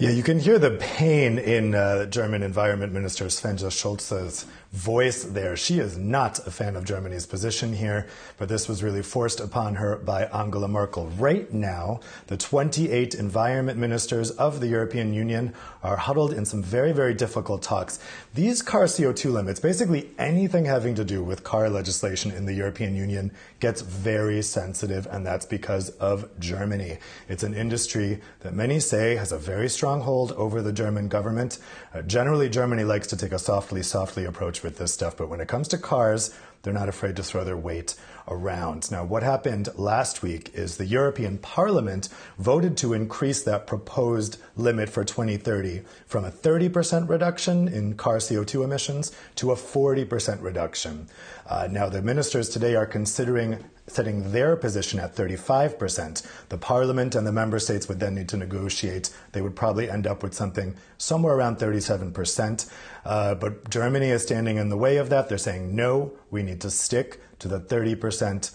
Yeah, you can hear the pain in German Environment Minister Svenja Schulze's voice there. She is not a fan of Germany's position here, but this was really forced upon her by Angela Merkel. Right now, the 28 environment ministers of the European Union are huddled in some very, very difficult talks. These car CO2 limits, basically anything having to do with car legislation in the European Union, gets very sensitive, and that's because of Germany. It's an industry that many say has a very strong hold over the German government. Generally, Germany likes to take a softly approach with this stuff, but when it comes to cars, they're not afraid to throw their weight around. Now, what happened last week is the European Parliament voted to increase that proposed limit for 2030 from a 30% reduction in car CO2 emissions to a 40% reduction. Now, the ministers today are considering setting their position at 35%. The Parliament and the member states would then need to negotiate. They would probably end up with something somewhere around 37%. But Germany is standing in the way of that. They're saying, no, we need to stick to the 30%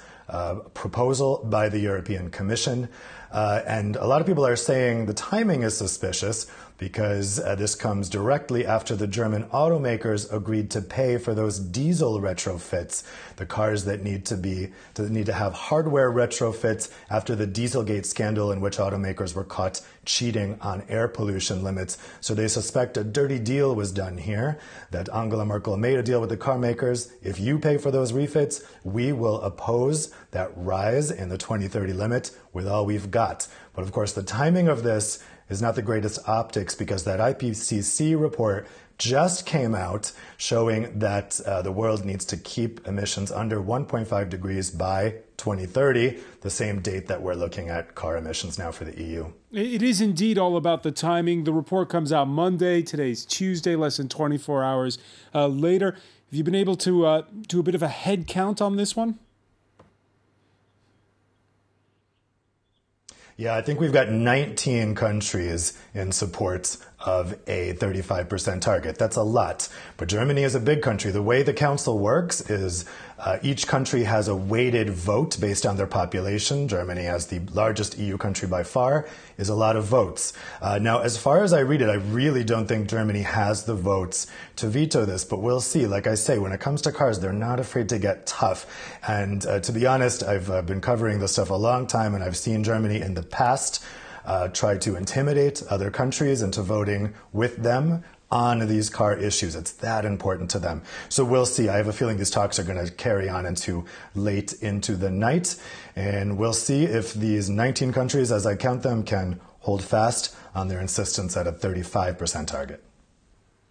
proposal by the European Commission. And a lot of people are saying the timing is suspicious because this comes directly after the German automakers agreed to pay for those diesel retrofits, the cars that need to have hardware retrofits after the Dieselgate scandal in which automakers were caught cheating on air pollution limits. So they suspect a dirty deal was done here, that Angela Merkel made a deal with the car makers. If you pay for those refits, we will oppose that rise in the 2030 limit with all we've got. But of course, the timing of this is not the greatest optics because that IPCC report just came out showing that the world needs to keep emissions under 1.5 degrees by 2030, the same date that we're looking at car emissions now for the EU. It is indeed all about the timing. The report comes out Monday. Today's Tuesday, less than 24 hours later. Have you been able to do a bit of a head count on this one? Yeah, I think we've got 19 countries in support of a 35% target. That's a lot. But Germany is a big country. The way the council works is each country has a weighted vote based on their population. Germany, as the largest EU country by far, is a lot of votes. Now, as far as I read it, I really don't think Germany has the votes to veto this, but we'll see. Like I say, when it comes to cars, they're not afraid to get tough. And to be honest, I've been covering this stuff a long time, and I've seen Germany in the past try to intimidate other countries into voting with them on these car issues. It's that important to them. So we'll see. I have a feeling these talks are going to carry on into late into the night. And we'll see if these 19 countries, as I count them, can hold fast on their insistence at a 35% target.